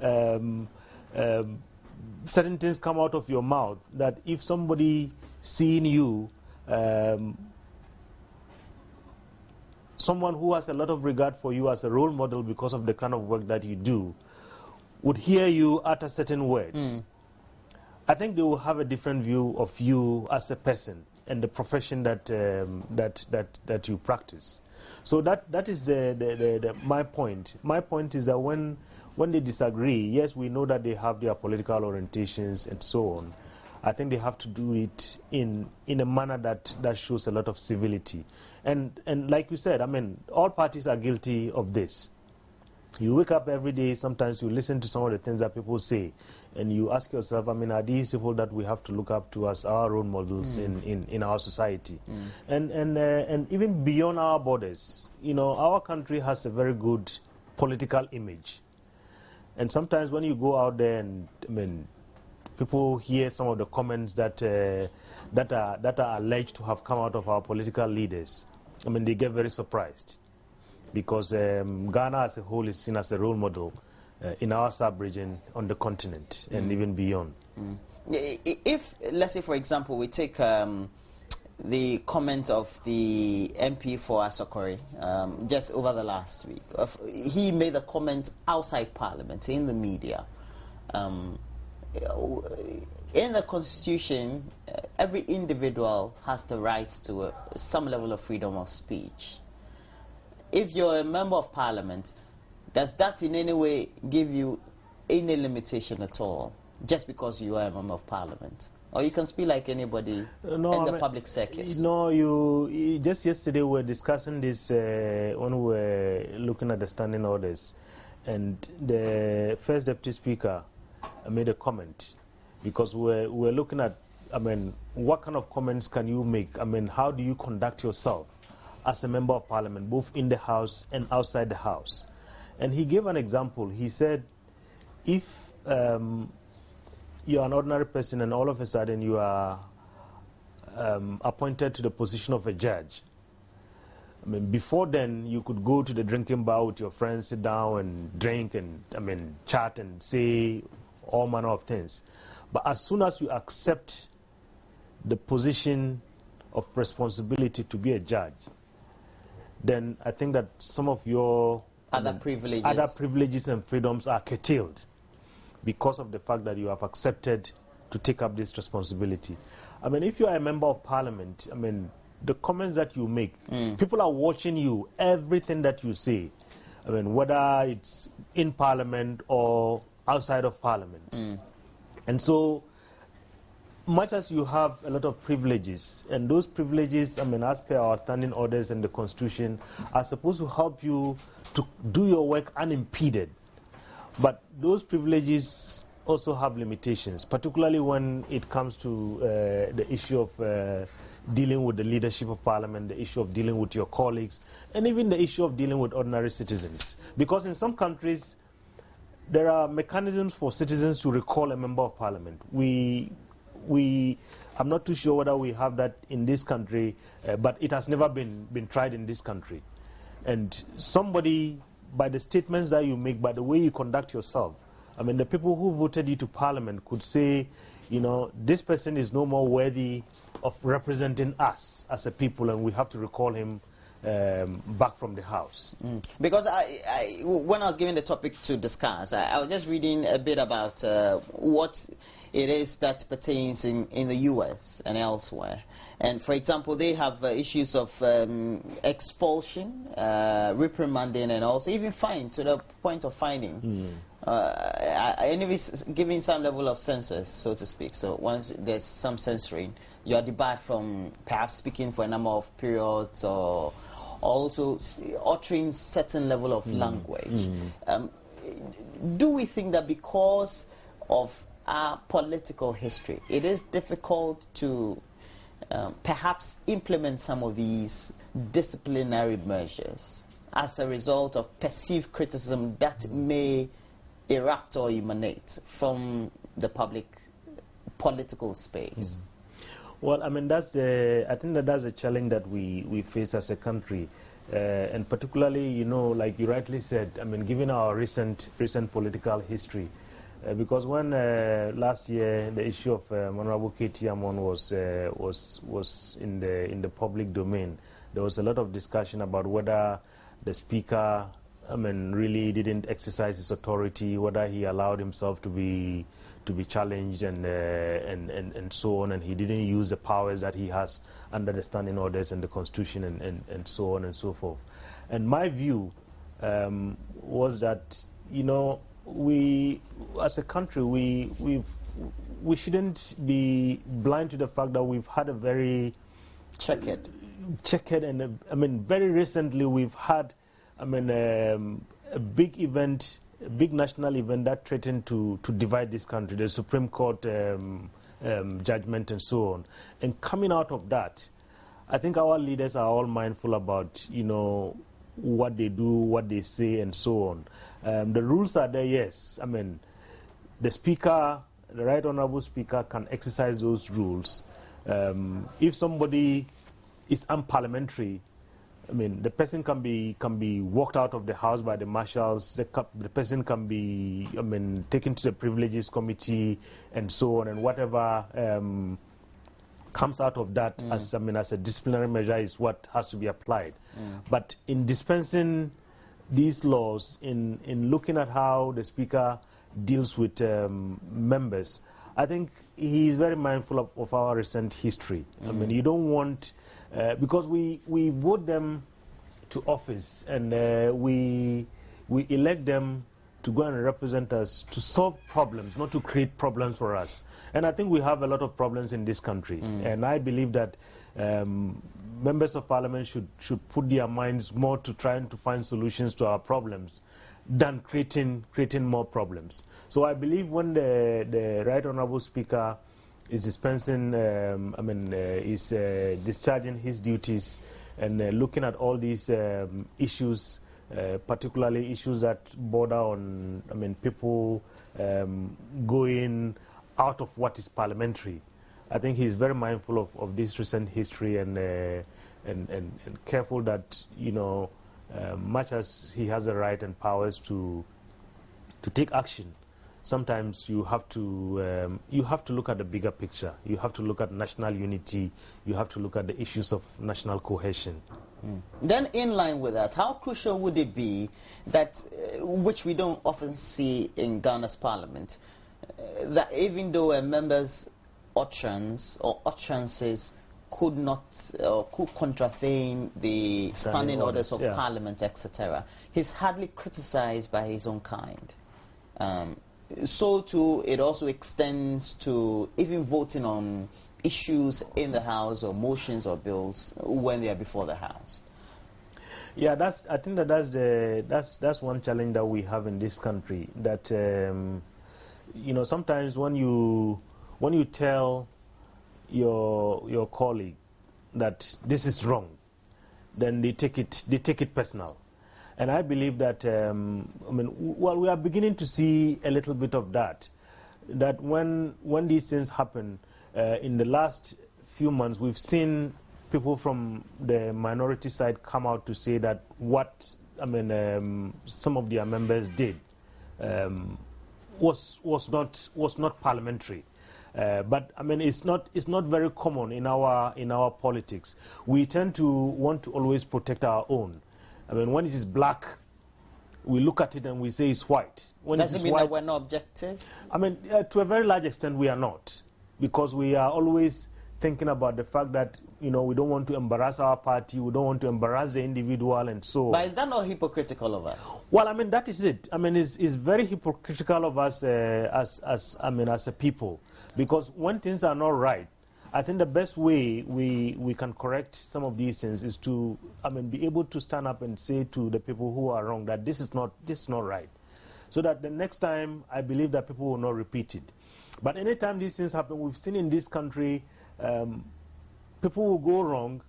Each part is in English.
um, certain things come out of your mouth that if somebody seeing you, someone who has a lot of regard for you as a role model because of the kind of work that you do, would hear you utter certain words, I think they will have a different view of you as a person and the profession that that you practice. So that is my point. My point is that when they disagree, yes, we know that they have their political orientations and so on. I think they have to do it in a manner that shows a lot of civility. And like you said, I mean, all parties are guilty of this. You wake up every day, sometimes you listen to some of the things that people say, and you ask yourself, I mean, are these people that we have to look up to as our role models in our society? And even beyond our borders, you know, our country has a very good political image. And sometimes when you go out there and, I mean, people hear some of the comments that are alleged to have come out of our political leaders, I mean, they get very surprised. Because Ghana as a whole is seen as a role model in our sub-region, on the continent, and even beyond. If, let's say, for example, we take the comment of the MP for Asokore just over the last week. He made a comment outside Parliament, in the media. In the Constitution, every individual has the right to some level of freedom of speech. If you're a member of Parliament, does that in any way give you any limitation at all, just because you are a member of Parliament? Or you can speak like anybody in the public circus? No, you just yesterday we were discussing this when we were looking at the standing orders, and the First Deputy Speaker made a comment, because we're looking at, I mean, what kind of comments can you make? I mean, how do you conduct yourself as a member of Parliament, both in the House and outside the House? And he gave an example. He said, if you're an ordinary person and all of a sudden you are appointed to the position of a judge, I mean, before then you could go to the drinking bar with your friends, sit down and drink and, I mean, chat and say all manner of things. But as soon as you accept the position of responsibility to be a judge, then I think that some of your other privileges and freedoms are curtailed because of the fact that you have accepted to take up this responsibility. I mean, if you are a member of Parliament, I mean, the comments that you make, people are watching you, everything that you say. I mean, whether it's in Parliament or outside of Parliament. And so, much as you have a lot of privileges, and those privileges, I mean, as per our standing orders and the Constitution, are supposed to help you to do your work unimpeded. But those privileges also have limitations, particularly when it comes to the issue of dealing with the leadership of Parliament, the issue of dealing with your colleagues, and even the issue of dealing with ordinary citizens. Because in some countries, there are mechanisms for citizens to recall a member of Parliament. I'm not too sure whether we have that in this country, but it has never been tried in this country. And somebody, by the statements that you make, by the way you conduct yourself, I mean, the people who voted you to Parliament could say, you know, this person is no more worthy of representing us as a people, and we have to recall him back from the House. Because when I was given the topic to discuss, I was just reading a bit about what it is that pertains in the US and elsewhere. And for example, they have issues of expulsion, reprimanding, and also even fine, to the point of fining. And if it's giving some level of censors, so to speak. So once there's some censoring, you are debarred from perhaps speaking for a number of periods, or also uttering certain level of language. Do we think that because of our political history, it is difficult to perhaps implement some of these disciplinary measures as a result of perceived criticism that may erupt or emanate from the public political space? Well, I mean, I think that's a challenge that we face as a country. And particularly, you know, like you rightly said, I mean, given our recent political history, because when last year the issue of Honorable K.T. Amon was in the public domain, there was a lot of discussion about whether the Speaker, I mean, really didn't exercise his authority, whether he allowed himself to be challenged and so on, and he didn't use the powers that he has under the standing orders and the Constitution and so on and so forth. And my view was that, you know, we as a country we shouldn't be blind to the fact that we've had a very checkered and I mean very recently we've had a big event, a big national event that threatened to divide this country, the Supreme Court judgment and so on. And coming out of that, I think our leaders are all mindful about, you know, what they do, what they say, and so on. The rules are there, yes. I mean, the Speaker, the Right Honourable Speaker, can exercise those rules. If somebody is unparliamentary, I mean, the person can be walked out of the house by the marshals. The person can be, I mean, taken to the Privileges Committee and so on, and whatever comes out of that as a disciplinary measure is what has to be applied. But in dispensing these laws, in looking at how the Speaker deals with members, I think he is very mindful of our recent history. I mean, you don't want, because we vote them to office and we elect them to go and represent us, to solve problems, not to create problems for us. And I think we have a lot of problems in this country. And I believe that members of parliament should put their minds more to trying to find solutions to our problems than creating more problems. So I believe when the Right Honourable Speaker is dispensing, is discharging his duties and looking at all these issues, particularly issues that border on, I mean, people going out of what is parliamentary. I think he's very mindful of this recent history and careful that, you know, much as he has the right and powers to take action, sometimes you have to look at the bigger picture. You have to look at national unity. You have to look at the issues of national cohesion. Then, in line with that, how crucial would it be that, which we don't often see in Ghana's parliament, that even though a member's utterance or utterances could not could contravene the standing orders of parliament, etc., he's hardly criticized by his own kind. So too, it also extends to even voting on issues in the House or motions or bills when they are before the House. Yeah, I think that's one challenge that we have in this country. That you know, sometimes when you tell your colleague that this is wrong, then they take it personal. And I believe that, we are beginning to see a little bit of that. That when these things happen, in the last few months, we've seen people from the minority side come out to say that what, some of their members did was not parliamentary. But I mean, it's not very common in our politics. We tend to want to always protect our own. I mean, when it is black, we look at it and we say it's white. When Does it mean that we're not objective? I mean, to a very large extent, we are not, because we are always thinking about the fact that, you know, we don't want to embarrass our party, we don't want to embarrass the individual, and so. But is that not hypocritical of us? Well, I mean, that is it. I mean, it's very hypocritical of us as a people, because when things are not right, I think the best way we can correct some of these things is to, be able to stand up and say to the people who are wrong that this is not right, so that the next time I believe that people will not repeat it. But anytime these things happen, we've seen in this country, people will go wrong.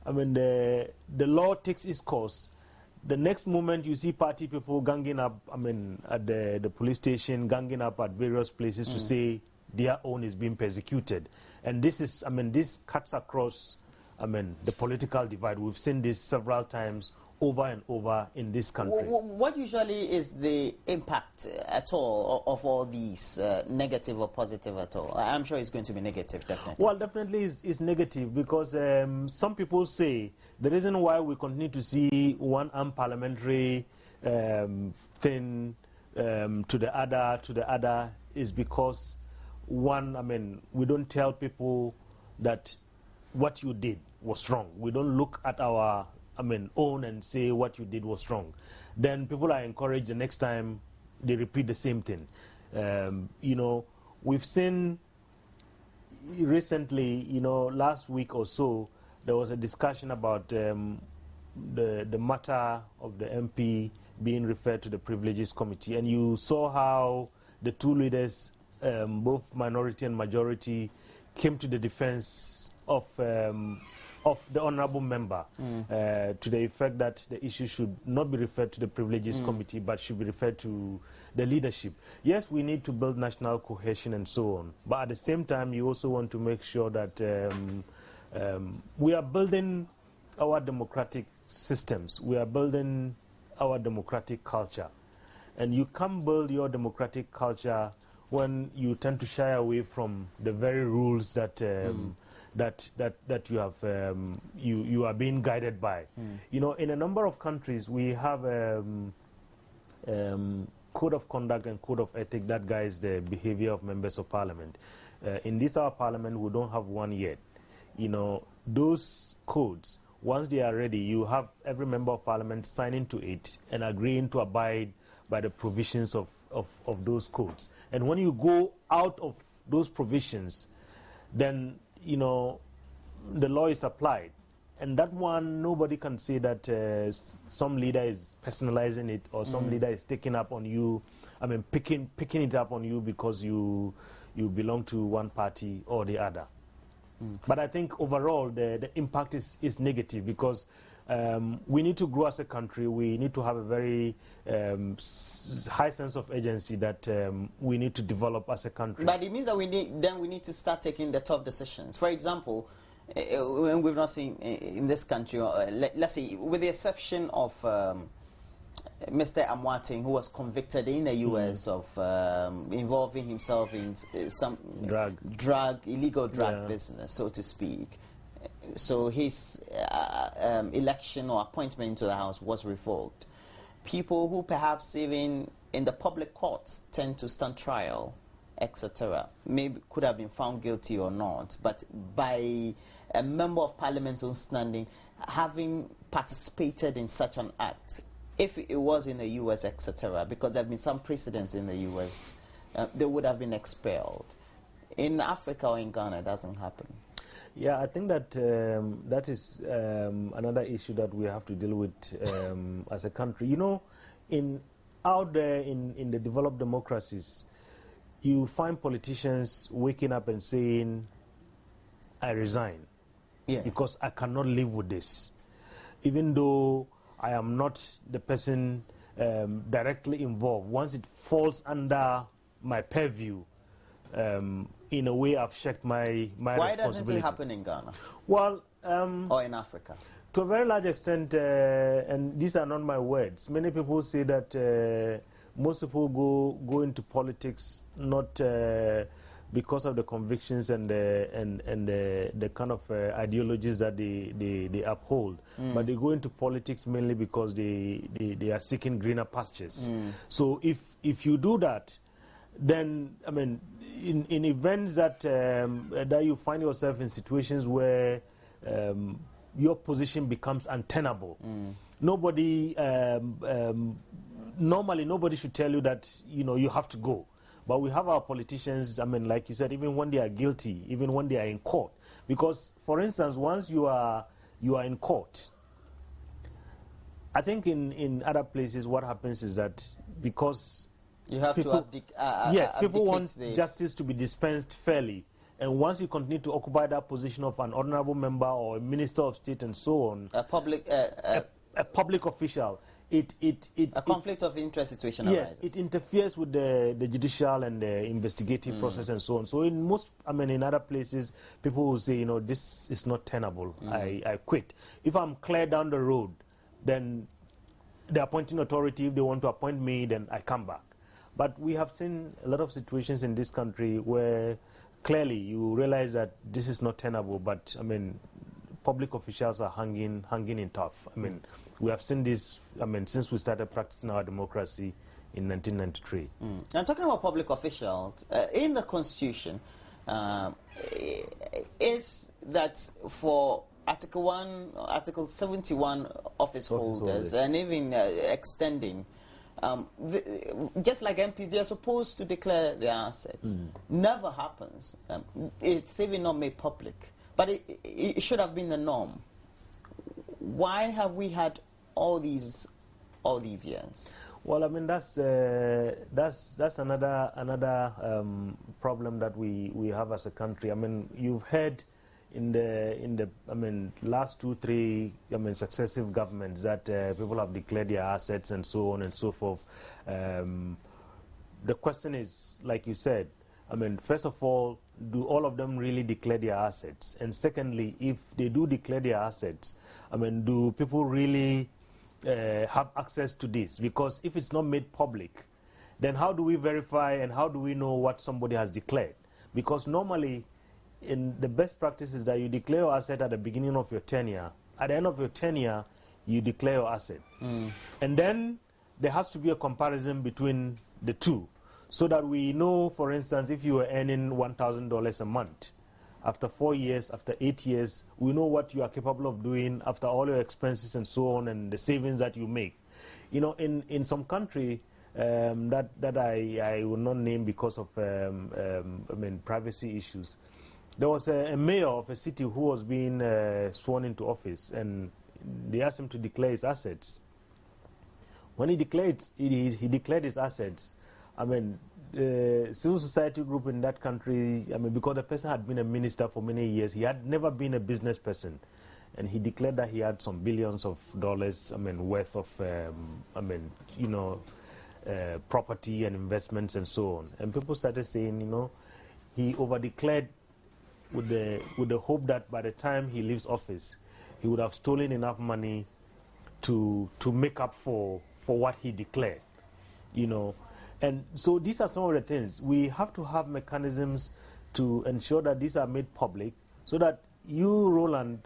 I mean, the law takes its course. The next moment you see party people ganging up, at the police station, ganging up at various places to say their own is being persecuted. And this is, this cuts across, the political divide. We've seen this several times over and over in this country. What usually is the impact at all of all these, negative or positive at all? I'm sure it's going to be negative, definitely. Well, definitely it's negative because some people say the reason why we continue to see one unparliamentary thing to the other is because one, we don't tell people that what you did was wrong. We don't look at our own and say what you did was wrong. Then people are encouraged the next time they repeat the same thing. We've seen recently, last week or so, there was a discussion about the matter of the MP being referred to the Privileges Committee, and you saw how the two leaders, both minority and majority, came to the defense of the honorable member to the effect that the issue should not be referred to the Privileges Committee but should be referred to the leadership. Yes, we need to build national cohesion and so on, but at the same time you also want to make sure that we are building our democratic systems, we are building our democratic culture, and you can't build your democratic culture when you tend to shy away from the very rules that that you have you are being guided by. In a number of countries we have code of conduct and code of ethics that guides the behavior of members of parliament. In this our parliament we don't have one yet. Those codes, once they are ready, you have every member of parliament signing to it and agreeing to abide by the provisions of those codes. And when you go out of those provisions, then the law is applied, and that one nobody can say that some leader is personalizing it or some leader is taking up on you. Picking it up on you because you belong to one party or the other. But I think overall the impact is negative because we need to grow as a country. We need to have a very high sense of agency that we need to develop as a country. But it means that we need to start taking the tough decisions. For example, we've not seen in this country, let's say, with the exception of Mr. Amwating, who was convicted in the U.S. of involving himself in some illegal drug business, so to speak. So his election or appointment into the House was revoked. People who perhaps even in the public courts tend to stand trial, etc., maybe could have been found guilty or not, but by a member of parliament's own standing having participated in such an act, if it was in the U.S., etc., because there have been some precedents in the U.S., they would have been expelled. In Africa or in Ghana, it doesn't happen. Yeah, I think that that is another issue that we have to deal with as a country. Out there in the developed democracies, you find politicians waking up and saying, I resign because I cannot live with this. Even though I am not the person directly involved, once it falls under my purview, in a way I've checked my responsibility. Why doesn't it happen in Ghana? Well, or in Africa? To a very large extent, and these are not my words, many people say that most people go into politics not because of the convictions and the kind of ideologies that they uphold, but they go into politics mainly because they are seeking greener pastures. So if you do that, then in events that that you find yourself in situations where your position becomes untenable, nobody normally nobody should tell you that you have to go. But we have our politicians, like you said, even when they are guilty, even when they are in court. Because, for instance, once you are in court, I think in other places what happens is that because you have people, to people want justice to be dispensed fairly. And once you continue to occupy that position of an honorable member or a minister of state and so on, a public a public official, a conflict of interest situation yes, arises. it interferes with the judicial and the investigative process and so on. So in most, in other places, people will say, this is not tenable. I quit. If I'm clear down the road, then the appointing authority, if they want to appoint me, then I come back. But we have seen a lot of situations in this country where clearly you realize that this is not tenable, but public officials are hanging in tough. We have seen this, since we started practicing our democracy in 1993. And talking about public officials, in the Constitution, is that for Article 1, Article 71 office holders, and even extending, just like MPs, they are supposed to declare their assets. Never happens. It's even not made public. But it should have been the norm. Why have we had all these years? Well, that's another problem that we have as a country. You've heard in the last 2-3 successive governments that people have declared their assets and so on and so forth. The question is, like you said, first of all, do all of them really declare their assets? And secondly, if they do declare their assets, do people really have access to this? Because if it's not made public, then how do we verify and how do we know what somebody has declared? Because normally, in the best practice is that you declare your asset at the beginning of your tenure. At the end of your tenure, you declare your asset. And then there has to be a comparison between the two, so that we know, for instance, if you were earning $1,000 a month, after 4 years, after 8 years, we know what you are capable of doing after all your expenses and so on, and the savings that you make. In some country that I will not name because of privacy issues, there was a mayor of a city who was being sworn into office, and they asked him to declare his assets. When he declared his assets, the civil society group in that country, because the person had been a minister for many years, he had never been a business person, and he declared that he had some billions of dollars, worth of, property and investments and so on. And people started saying, he over-declared with the hope that by the time he leaves office, he would have stolen enough money to make up for what he declared, And so these are some of the things. We have to have mechanisms to ensure that these are made public, so that you, Roland,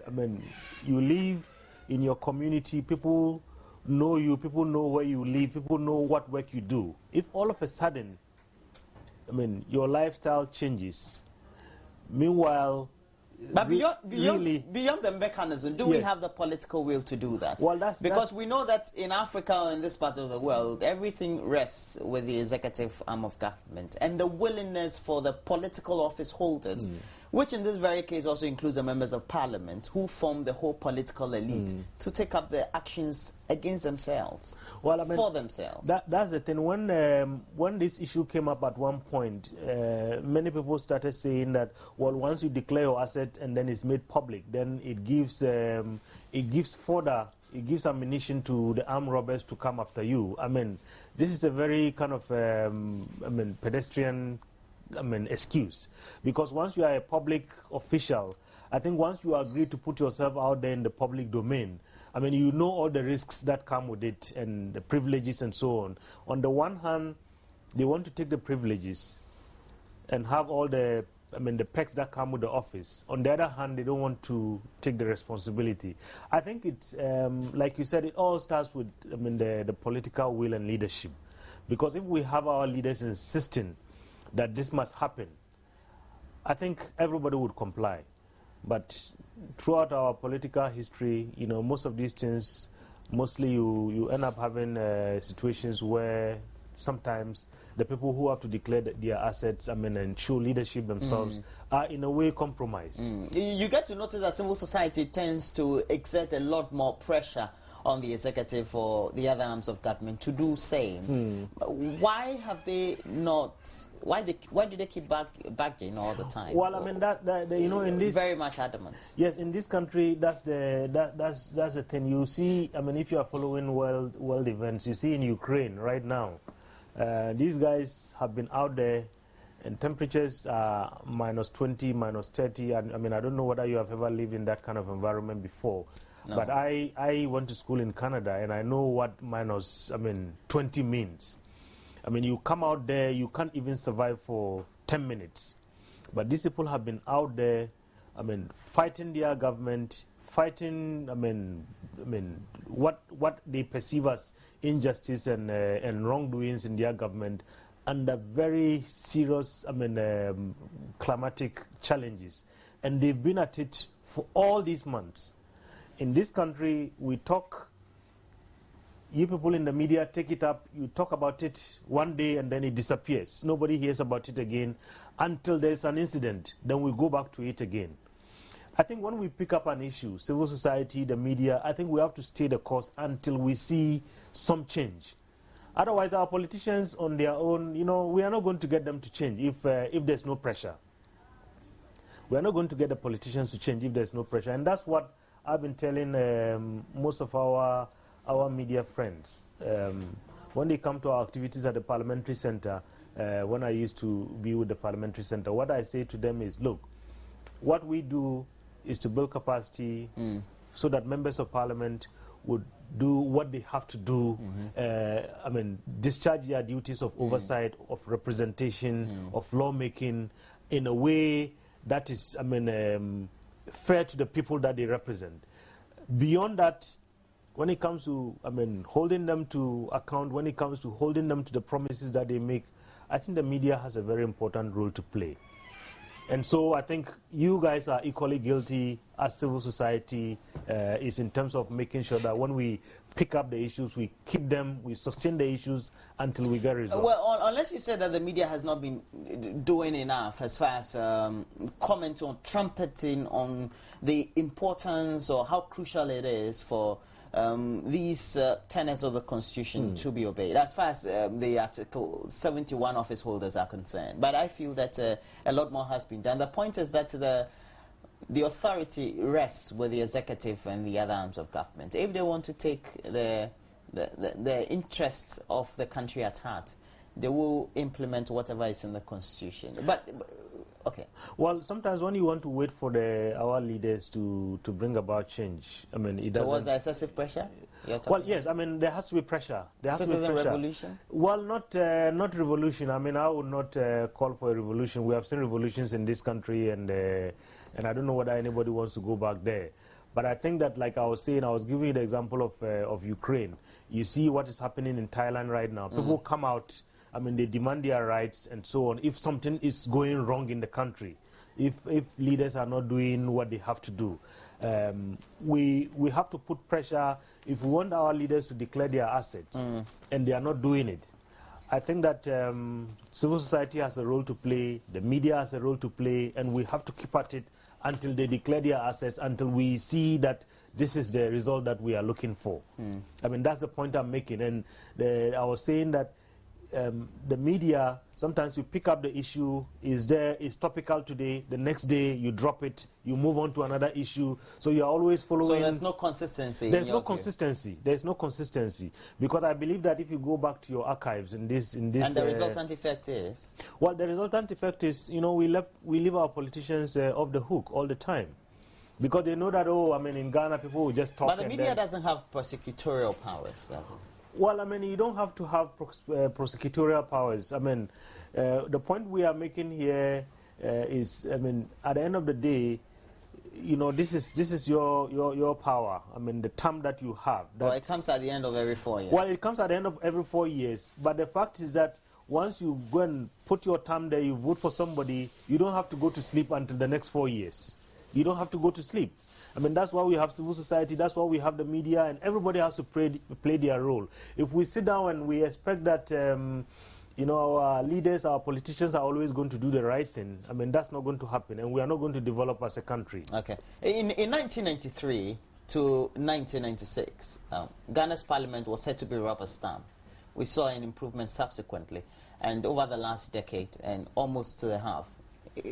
you live in your community, people know you, people know where you live, people know what work you do. If all of a sudden, your lifestyle changes, meanwhile, but beyond the mechanism, do we have the political will to do that? Well, because we know that in Africa or in this part of the world, everything rests with the executive arm of government, and the willingness for the political office holders, which in this very case also includes the members of parliament, who form the whole political elite, to take up the actions against themselves, for themselves. That's the thing. When this issue came up at one point, many people started saying that, well, once you declare your asset and then it's made public, then it gives ammunition to the armed robbers to come after you. This is a very kind of pedestrian excuse, because once you are a public official, I think once you agree to put yourself out there in the public domain, you know all the risks that come with it and the privileges and so on. On the one hand, they want to take the privileges and have all the the perks that come with the office. On the other hand, they don't want to take the responsibility. I think it's like you said, it all starts with the political will and leadership, because if we have our leaders insisting that this must happen, I think everybody would comply. But throughout our political history, most of these things, mostly you end up having situations where sometimes the people who have to declare their assets, and show leadership themselves, are in a way compromised. You get to notice that civil society tends to exert a lot more pressure on the executive or the other arms of government to do same. Why have they not why do they keep bagging all the time? Well, I mean in this very much adamant. Yes, in this country, that's the thing. You see, I mean, if you are following world events, you see in Ukraine right now, these guys have been out there, and temperatures are -20, -30. And I mean, I don't know whether you have ever lived in that kind of environment before. No. But I went to school in Canada, and I know what -20 means. I mean, you come out there, you can't even survive for 10 minutes. But these people have been out there, I mean, fighting their government, fighting, I mean, what they perceive as injustice and wrongdoings in their government under very serious, I mean, climatic challenges. And they've been at it for all these months. In this country, we talk, you people in the media take it up, you talk about it one day and then it disappears. Nobody hears about it again until there's an incident. Then we go back to it again. I think when we pick up an issue, civil society, the media, I think we have to stay the course until we see some change. Otherwise, our politicians on their own, you know, we are not going to get them to change if there's no pressure. We are not going to get the politicians to change if there's no pressure. And that's what I've been telling most of our media friends. When they come to our activities at the Parliamentary Center, when I used to be with the Parliamentary Center, what I say to them is, look, what we do is to build capacity so that members of Parliament would do what they have to do, I mean, discharge their duties of oversight, of representation, of lawmaking in a way that is, I mean, fair to the people that they represent. Beyond that, when it comes to, I mean, holding them to account, when it comes to holding them to the promises that they make, I think the media has a very important role to play. And so I think you guys are equally guilty as civil society is in terms of making sure that when we pick up the issues, we keep them, we sustain the issues until we get results. Well, unless you say that the media has not been doing enough as far as commenting on, trumpeting on the importance or how crucial it is for these tenets of the Constitution to be obeyed, as far as the Article 71 office holders are concerned. But I feel that a lot more has been done. The point is that the authority rests with the executive and the other arms of government. If they want to take the interests of the country at heart, they will implement whatever is in the Constitution. But okay. Well, sometimes when you want to wait for our leaders to bring about change, I mean, it doesn't... So was there excessive pressure? Well, yes, I mean, there has to be pressure. There has to be pressure. Revolution? Well, not revolution. I mean, I would not call for a revolution. We have seen revolutions in this country, and I don't know whether anybody wants to go back there. But I think that, like I was saying, I was giving you the example of Ukraine. You see what is happening in Thailand right now. People come out, I mean, they demand their rights and so on. If something is going wrong in the country, if leaders are not doing what they have to do, we have to put pressure. If we want our leaders to declare their assets and they are not doing it, I think that civil society has a role to play, the media has a role to play, and we have to keep at it until they declare their assets, until we see that this is the result that we are looking for. I mean, that's the point I'm making. And I was saying that the media, sometimes you pick up the issue, is topical today, the next day you drop it, you move on to another issue, so you're always following. So there's no consistency. There's no consistency. There's no consistency, because I believe that if you go back to your archives in this, and the resultant effect is, well, the resultant effect is, you know, we leave our politicians off the hook all the time, because they know that, oh, I mean, in Ghana people will just talk. But the media doesn't have prosecutorial powers, does it? Well, I mean, you don't have to have prosecutorial powers. I mean, the point we are making here is, I mean, at the end of the day, you know, this is your power. I mean, the term that you have. Well, it comes at the end of every 4 years. Well, it comes at the end of every 4 years. But the fact is that once you go and put your term there, you vote for somebody, you don't have to go to sleep until the next 4 years. You don't have to go to sleep. I mean, that's why we have civil society, that's why we have the media, and everybody has to play their role. If we sit down and we expect that, you know, our leaders, our politicians are always going to do the right thing, I mean, that's not going to happen, and we are not going to develop as a country. Okay. In 1993 to 1996, Ghana's parliament was said to be rubber stamp. We saw an improvement subsequently. And over the last decade and almost to a half,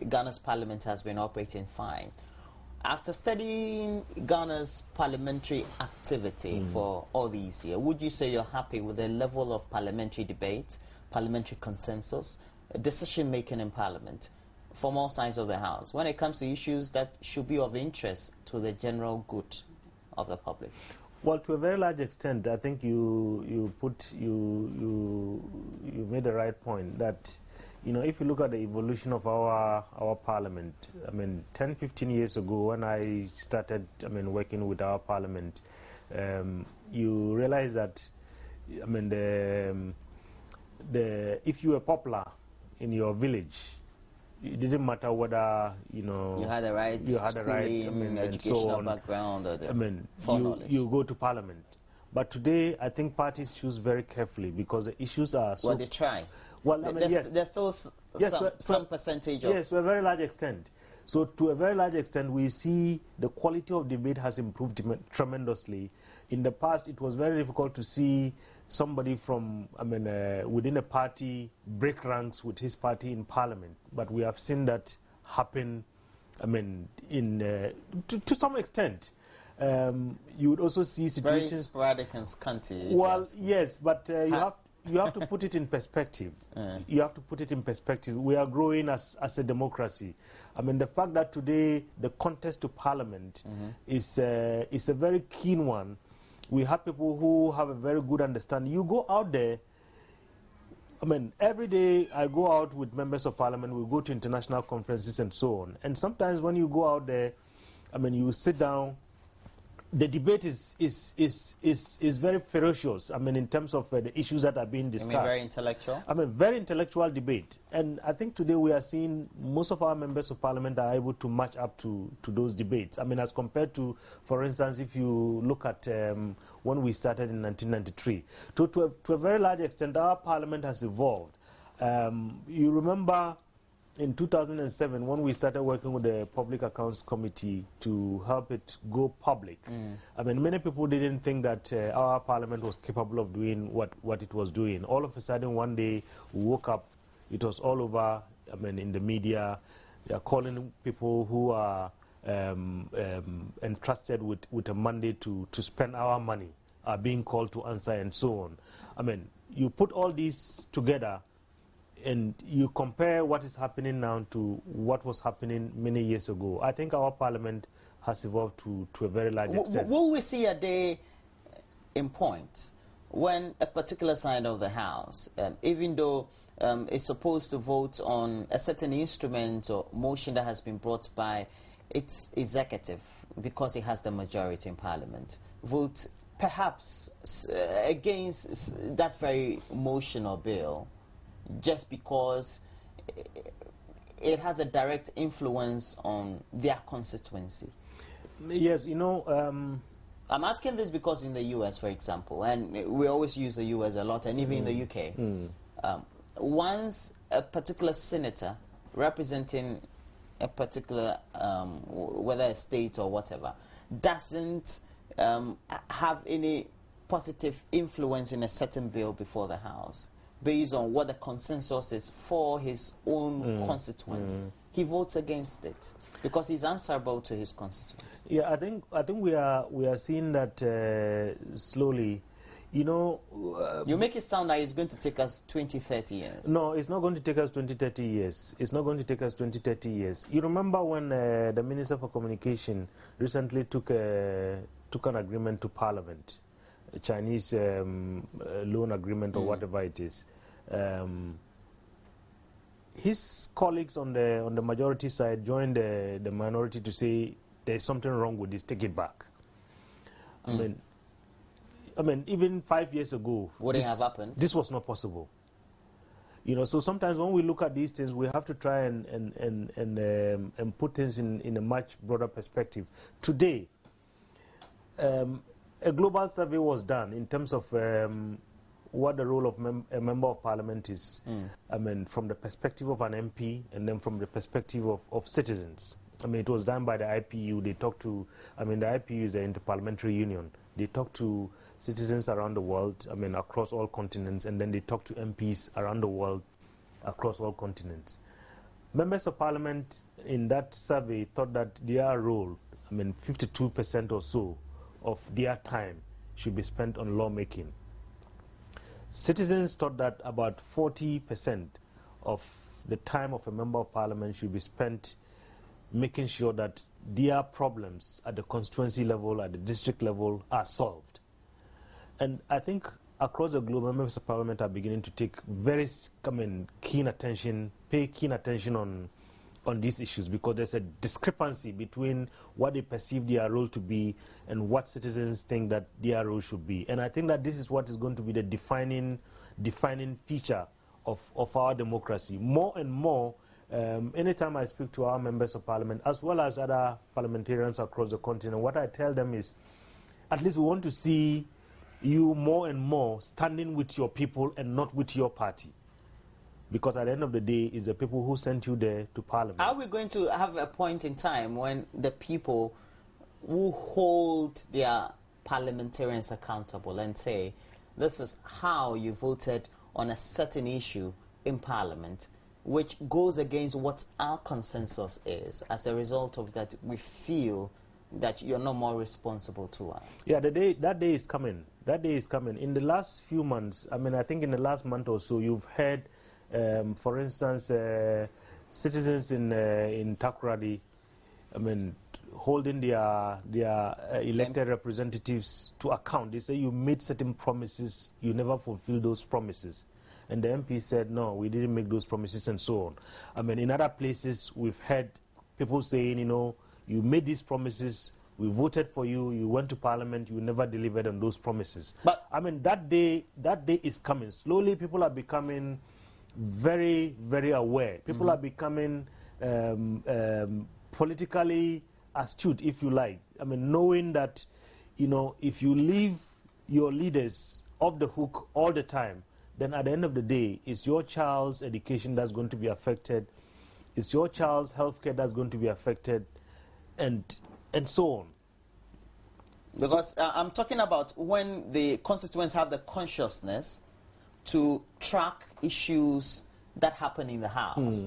Ghana's parliament has been operating fine. After studying Ghana's parliamentary activity for all these years, would you say you're happy with the level of parliamentary debate, parliamentary consensus, decision-making in Parliament from all sides of the House when it comes to issues that should be of interest to the general good of the public? Well, to a very large extent, I think you made the right point that, you know, if you look at the evolution of our parliament, I mean, 10, 15 years ago when I started, I mean, working with our parliament, you realize that, I mean, if you were popular in your village, it didn't matter whether, you know, you had the right schooling, I mean, educational so background, or the you go to parliament. But today, I think parties choose very carefully because the issues are so... Well, they try. Well, I mean, there's still some percentage of... Yes, to a very large extent. So to a very large extent, we see the quality of debate has improved tremendously. In the past, it was very difficult to see somebody from, I mean, within a party break ranks with his party in parliament. But we have seen that happen, I mean, to some extent. You would also see situations... Very sporadic and scanty. Well, yes, but you have to put it in perspective. You have to put it in perspective. We are growing as a democracy. I mean, the fact that today the contest to parliament is a very keen one. We have people who have a very good understanding. You go out there, I mean, every day I go out with members of parliament, we go to international conferences and so on. And sometimes when you go out there, I mean, you sit down, the debate is very ferocious. I mean, in terms of the issues that are being discussed. You mean very intellectual? I mean, very intellectual debate. And I think today we are seeing most of our members of parliament are able to match up to those debates. I mean, as compared to, for instance, if you look at when we started in 1993. To a very large extent, our parliament has evolved. You remember in 2007, when we started working with the Public Accounts Committee to help it go public, I mean, many people didn't think that our parliament was capable of doing what it was doing. All of a sudden, one day, we woke up, it was all over, I mean, in the media. They are calling people who are entrusted with a mandate to spend our money, are being called to answer and so on. I mean, you put all these together, and you compare what is happening now to what was happening many years ago. I think our parliament has evolved to a very large extent. Will we see a day in point when a particular side of the House, even though it's supposed to vote on a certain instrument or motion that has been brought by its executive because it has the majority in parliament, vote perhaps against that very motion or bill, just because it has a direct influence on their constituency? Yes, you know... I'm asking this because in the US, for example, and we always use the US a lot, and even in the UK, once a particular senator representing a particular, whether a state or whatever, doesn't have any positive influence in a certain bill before the House, based on what the consensus is for his own constituents, he votes against it because he's answerable to his constituents. Yeah, I think we are seeing that slowly. You know, you make it sound like it's going to take us 20, 30 years. No, it's not going to take us 20, 30 years. It's not going to take us 20, 30 years. You remember when the Minister for Communication recently took an agreement to Parliament, a Chinese loan agreement or whatever it is. His colleagues on the majority side joined the minority to say there's something wrong with this, take it back. I mean, even 5 years ago, would it have happened? This was not possible. You know, so sometimes when we look at these things, we have to try and put things in a much broader perspective. Today, a global survey was done in terms of what the role of a member of parliament is. I mean, from the perspective of an MP and then from the perspective of citizens. I mean, it was done by the IPU. They talked to, I mean, the IPU is the Interparliamentary Union. They talk to citizens around the world, I mean, across all continents, and then they talk to MPs around the world across all continents. Members of Parliament in that survey thought that their role, 52% or so of their time should be spent on lawmaking. Citizens thought that about 40% of the time of a member of Parliament should be spent making sure that their problems at the constituency level, at the district level, are solved. And I think across the globe, members of Parliament are beginning to take very keen attention, pay keen attention on these issues, because there's a discrepancy between what they perceive their role to be and what citizens think that their role should be. And I think that this is what is going to be the defining feature of our democracy. More and more, anytime I speak to our members of Parliament, as well as other parliamentarians across the continent, what I tell them is, at least we want to see you more and more standing with your people and not with your party. Because at the end of the day, it's the people who sent you there to Parliament. Are we going to have a point in time when the people who hold their parliamentarians accountable and say, this is how you voted on a certain issue in Parliament, which goes against what our consensus is? As a result of that, we feel that you're no more responsible to us. Yeah, that day is coming. That day is coming. In the last few months, I think in the last month or so, you've heard, for instance, citizens in Takoradi, holding their elected representatives to account. They say you made certain promises, you never fulfilled those promises. And the MP said, no, we didn't make those promises, and so on. In other places, we've heard people saying, you made these promises, we voted for you, you went to Parliament, you never delivered on those promises. But that day is coming. Slowly, people are becoming very, very aware. People are becoming politically astute, if you like. Knowing that, if you leave your leaders off the hook all the time, then at the end of the day, it's your child's education that's going to be affected, it's your child's healthcare that's going to be affected, and so on. Because I'm talking about when the constituents have the consciousness to track issues that happen in the House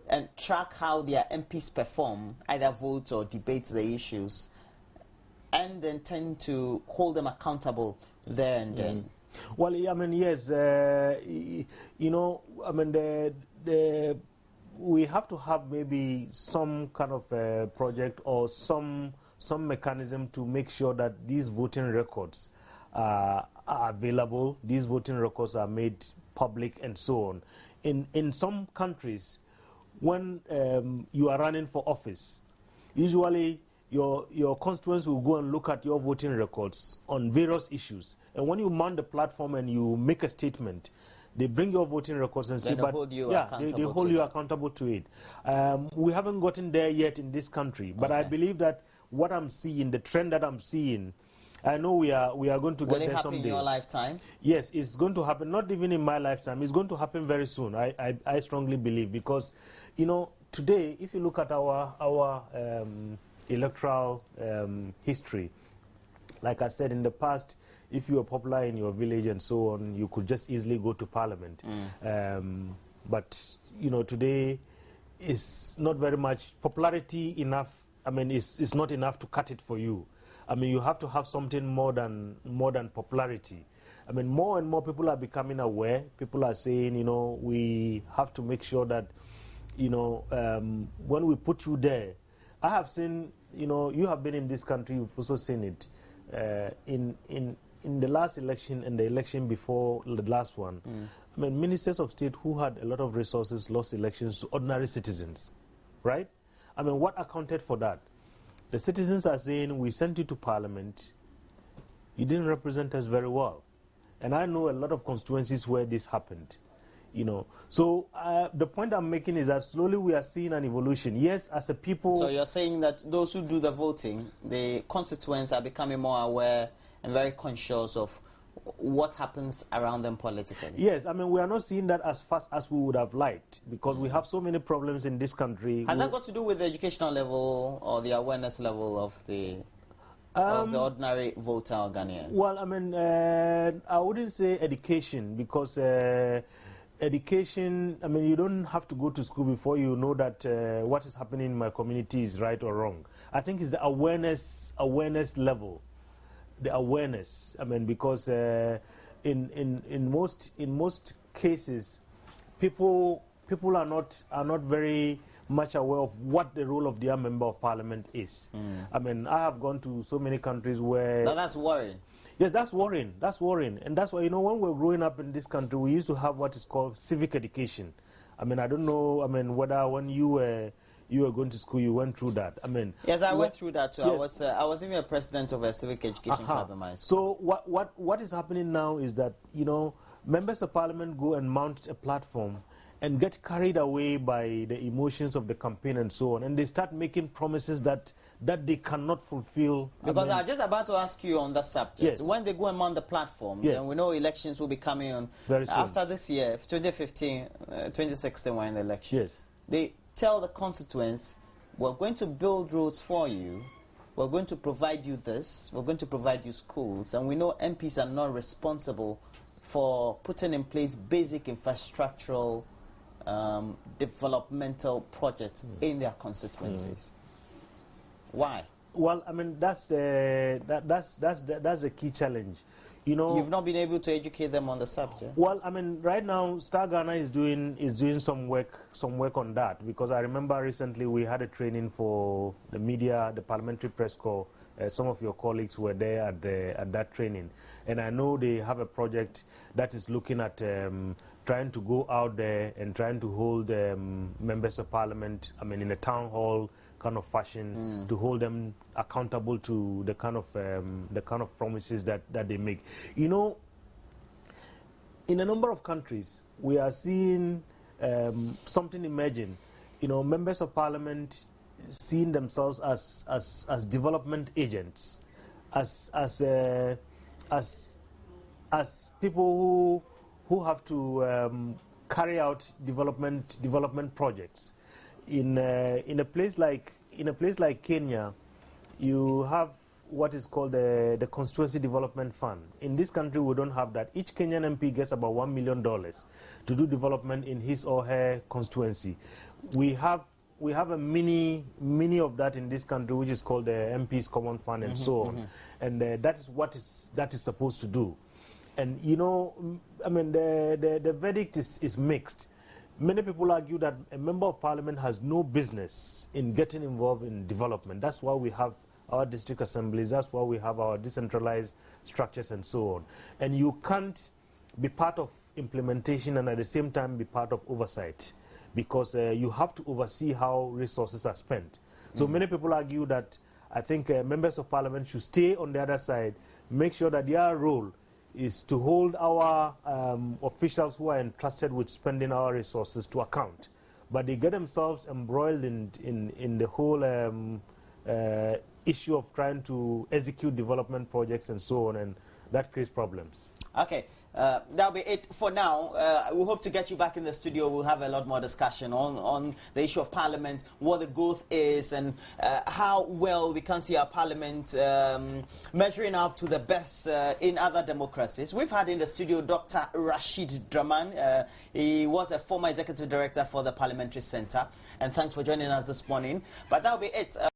and track how their MPs perform, either vote or debate the issues, and then tend to hold them accountable there and then. Well, yes, we have to have maybe some kind of project or some mechanism to make sure that these voting records are available, these voting records are made public, and so on. In some countries, when you are running for office, usually your constituents will go and look at your voting records on various issues. And when you mount the platform and you make a statement, they bring your voting records and then say, they hold you accountable to it. We haven't gotten there yet in this country, but I believe that what I'm seeing, the trend that I'm seeing, I know we are going to get there someday. Will it happen in your lifetime? Yes, it's going to happen. Not even in my lifetime. It's going to happen very soon. I strongly believe, because, today, if you look at our electoral history, like I said in the past, if you were popular in your village and so on, you could just easily go to Parliament. But today is not very much popularity enough. It's not enough to cut it for you. You have to have something more than popularity. More and more people are becoming aware. People are saying, we have to make sure that, when we put you there. I have seen, you have been in this country, you've also seen it. In the last election and the election before the last one, ministers of state who had a lot of resources lost elections to ordinary citizens, right? What accounted for that? The citizens are saying, we sent you to Parliament, you didn't represent us very well. And I know a lot of constituencies where this happened. So the point I'm making is that slowly we are seeing an evolution. Yes, as a people... So you're saying that those who do the voting, the constituents are becoming more aware and very conscious of what happens around them politically. Yes, we are not seeing that as fast as we would have liked, because we have so many problems in this country. Has that got to do with the educational level or the awareness level of the ordinary voter or Ghanaian? Well, I wouldn't say education, because education, I mean, you don't have to go to school before you know that what is happening in my community is right or wrong. I think it's the awareness level, the awareness. I mean, because in most cases, people are not very much aware of what the role of their member of parliament is. I mean, I have gone to so many countries where... Now that's worrying. Yes, that's worrying. That's worrying. And that's why, you know, when we were growing up in this country, we used to have what is called civic education. I mean, I don't know, I mean, whether when you were going to school, you went through that. I mean... Yes, I went through that too. Yes. I was even a president of a civic education club in my school. So what is happening now is that, you know, members of parliament go and mount a platform and get carried away by the emotions of the campaign and so on, and they start making promises that they cannot fulfill. Because I was just about to ask you on that subject. Yes. When they go and mount the platforms, yes, and we know elections will be coming on very soon. After this year, 2015, 2016, we're in the election. Yes. They tell the constituents, we're going to build roads for you, we're going to provide you this, we're going to provide you schools, and we know MPs are not responsible for putting in place basic infrastructural developmental projects in their constituencies. Why? Well, I mean, that's a key challenge. You know, you've not been able to educate them on the subject. Well, I mean, right now, Star Ghana is doing some work on that, because I remember recently we had a training for the media, the Parliamentary Press Corps. Some of your colleagues were there at that training, and I know they have a project that is looking at trying to go out there and trying to hold members of parliament, I mean, in a town hall kind of fashion, to hold them accountable to the kind of promises that they make. You know, in a number of countries, we are seeing something emerging. You know, members of parliament seeing themselves as development agents, as people who have to carry out development projects. In a place like Kenya, you have what is called the Constituency Development Fund. In this country, we don't have that. Each Kenyan MP gets about $1 million to do development in his or her constituency. We have a mini of that in this country, which is called the MP's Common Fund and so on. And that is what that is supposed to do. And, you know, I mean, the verdict is mixed. Many people argue that a member of parliament has no business in getting involved in development. That's why we have our district assemblies. That's why we have our decentralized structures and so on. And you can't be part of implementation and at the same time be part of oversight, because you have to oversee how resources are spent. So many people argue that I think members of parliament should stay on the other side, make sure that their role is to hold our officials who are entrusted with spending our resources to account. But they get themselves embroiled in the whole issue of trying to execute development projects and so on, and that creates problems. Okay, that'll be it for now. We hope to get you back in the studio. We'll have a lot more discussion on the issue of parliament, what the growth is, and how well we can see our parliament measuring up to the best in other democracies. We've had in the studio Dr. Rashid Draman. He was a former executive director for the Parliamentary Centre. And thanks for joining us this morning. But that'll be it.